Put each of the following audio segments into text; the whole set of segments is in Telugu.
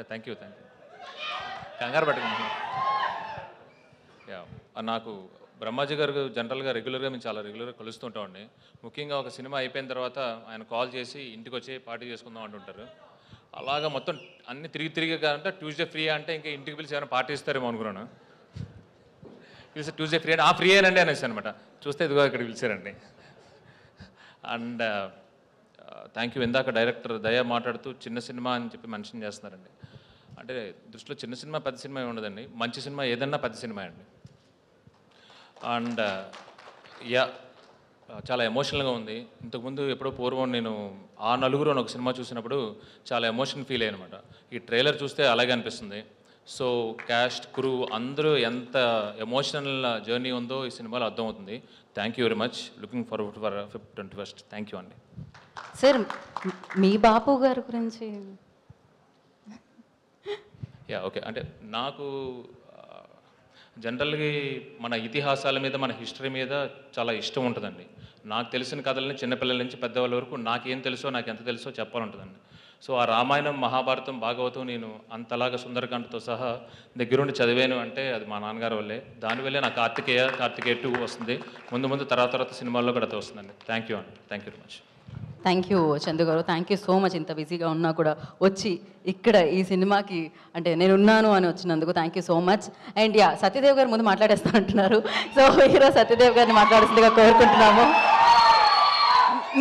థ్యాంక్ యూ కంగారు పట్టుకున్నాను. యా నాకు బ్రహ్మాజీ గారు జనరల్గా రెగ్యులర్గా మేము చాలా రెగ్యులర్గా కలుస్తుంటామండి. ముఖ్యంగా ఒక సినిమా అయిపోయిన తర్వాత ఆయన కాల్ చేసి ఇంటికి వచ్చి పార్టీ చేసుకుందాం అంటుంటారు. అలాగా మొత్తం అన్ని తిరిగి అంటే ట్యూస్డే ఫ్రీ అంటే ఇంకా ఇంటికి పిలిచి ఏమైనా పార్టీ ఇస్తారేమో అనుకున్నాను. పిలిచి ట్యూస్డే ఫ్రీ అంటే ఫ్రీ అనండి అనేసి అనమాట. చూస్తే ఇదిగో ఇక్కడ పిలిచారండి. And thank you. ఇందాక డైరెక్టర్ దయా మాట్లాడుతూ చిన్న సినిమా అని చెప్పి మెన్షన్ చేస్తున్నారండి. అంటే దృష్టిలో చిన్న సినిమా పెద్ద సినిమా ఉండదండి. మంచి సినిమా ఏదన్నా పెద్ద సినిమా అండి. అండ్ యా చాలా ఎమోషనల్గా ఉంది. ఇంతకుముందు ఎప్పుడో పూర్వం నేను ఆ నలుగురు అని ఒక సినిమా చూసినప్పుడు చాలా ఎమోషన్ ఫీల్ అయ్యనమాట. ఈ ట్రైలర్ చూస్తే అలాగే అనిపిస్తుంది. సో క్యాస్ట్ క్రూ అందరూ ఎంత ఎమోషనల్ జర్నీ ఉందో ఈ సినిమాలో అర్థమవుతుంది. Thank you very much. Looking forward for 21st. Thank you అండి. సార్ మీ బాపు గారి గురించి యా ఓకే. అంటే నాకు జనరల్గా మన ఇతిహాసాల మీద మన హిస్టరీ మీద చాలా ఇష్టం ఉంటుందండి. నాకు తెలిసిన కథలని చిన్నపిల్లల నుంచి పెద్దవాళ్ళ వరకు నాకేం తెలుసో నాకు ఎంత తెలుసో చెప్పాలంటుందండి. సో ఆ రామాయణం మహాభారతం భాగవతం నేను అంతలాగా సుందరకాండతో సహా దగ్గరుండి చదివాను అంటే అది మా నాన్నగారి వల్లే. దానివల్లే నాకు కార్తికేయ 2 వస్తుంది. ముందు తర్వాత సినిమాల్లో కూడా అది వస్తుందండి. థ్యాంక్ యూ అండి. Thank you very much. Thank you Chandu garu. Thank you so much. ఇంత బిజీగా ఉన్నా కూడా వచ్చి ఇక్కడ ఈ సినిమాకి అంటే నేను ఉన్నాను అని వచ్చినందుకు thank you so much. And yeah Satyadev గారు ముందు మాట్లాడేస్తానంటున్నారు. సో హీరో సత్యదేవ్ గారిని మాట్లాడాల్సిందిగా కోరుకుంటున్నాము.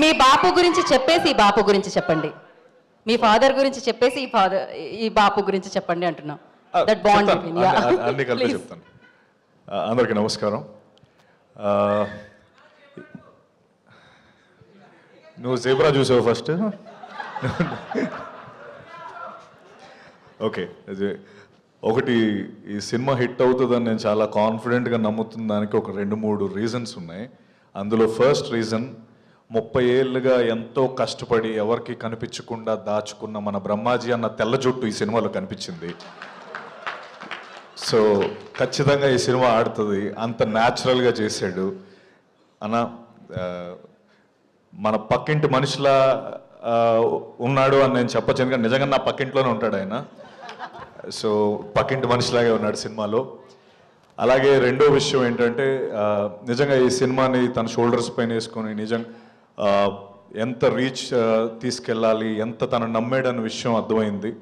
మీ బాపు గురించి చెప్పేసి ఈ బాపు గురించి చెప్పండి. మీ ఫాదర్ గురించి చెప్పేసి ఈ బాపు గురించి చెప్పండి అంటున్నాం. దట్ బాండ్ అన్ని కలిపి చెప్తాను. అందరికీ నమస్కారం. నువ్వు జేబ్రా చూసావు ఫస్ట్? ఓకే. ఒకటి ఈ సినిమా హిట్ అవుతుందని నేను చాలా కాన్ఫిడెంట్గా నమ్ముతున్న దానికి ఒక 2-3 రీజన్స్ ఉన్నాయి. అందులో ఫస్ట్ రీజన్ 30 ఏళ్ళుగా ఎంతో కష్టపడి ఎవరికి కనిపించకుండా దాచుకున్న మన బ్రహ్మాజీ అన్న తెల్ల జుట్టు ఈ సినిమాలో కనిపించింది. సో ఖచ్చితంగా ఈ సినిమా ఆడుతుంది. అంత న్యాచురల్గా చేశాడు అన్న. మన పక్కింటి మనిషిలా ఉన్నాడు అని నేను చెప్పచ్చు, ఎందుకంటే నిజంగా నా పక్కింట్లోనే ఉంటాడు ఆయన. సో పక్కింటి మనిషిలాగే ఉన్నాడు సినిమాలో. అలాగే రెండో విషయం ఏంటంటే నిజంగా ఈ సినిమాని తన షోల్డర్స్ పైన వేసుకొని నిజంగా ఎంత రీచ్ తీసుకెళ్ళాలి, ఎంత తను నమ్మాడన్న విషయం అర్థమైంది.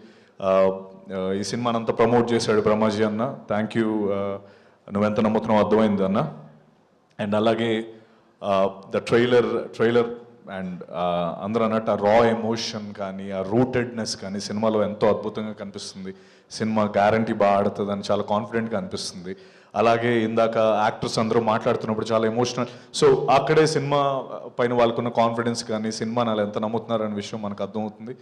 ఈ సినిమాని అంతా ప్రమోట్ చేశాడు బ్రహ్మాజీ అన్న. Thank you. నువ్వెంత నమ్ముతున్నావు అర్థమైంది అన్న. అండ్ అలాగే ద ట్రైలర్ అండ్ అందరూ అన్నట్టు ఆ రా ఎమోషన్ కానీ ఆ రూటెడ్నెస్ కానీ సినిమాలో ఎంతో అద్భుతంగా కనిపిస్తుంది. సినిమా గ్యారంటీ బాగా ఆడుతుందని చాలా కాన్ఫిడెంట్గా అనిపిస్తుంది. అలాగే ఇందాక యాక్టర్స్ అందరూ మాట్లాడుతున్నప్పుడు చాలా ఎమోషనల్. సో అక్కడే సినిమా పైన వాళ్ళకున్న కాన్ఫిడెన్స్ కానీ సినిమాని వాళ్ళు ఎంత నమ్ముతున్నారనే విషయం మనకు అర్థమవుతుంది.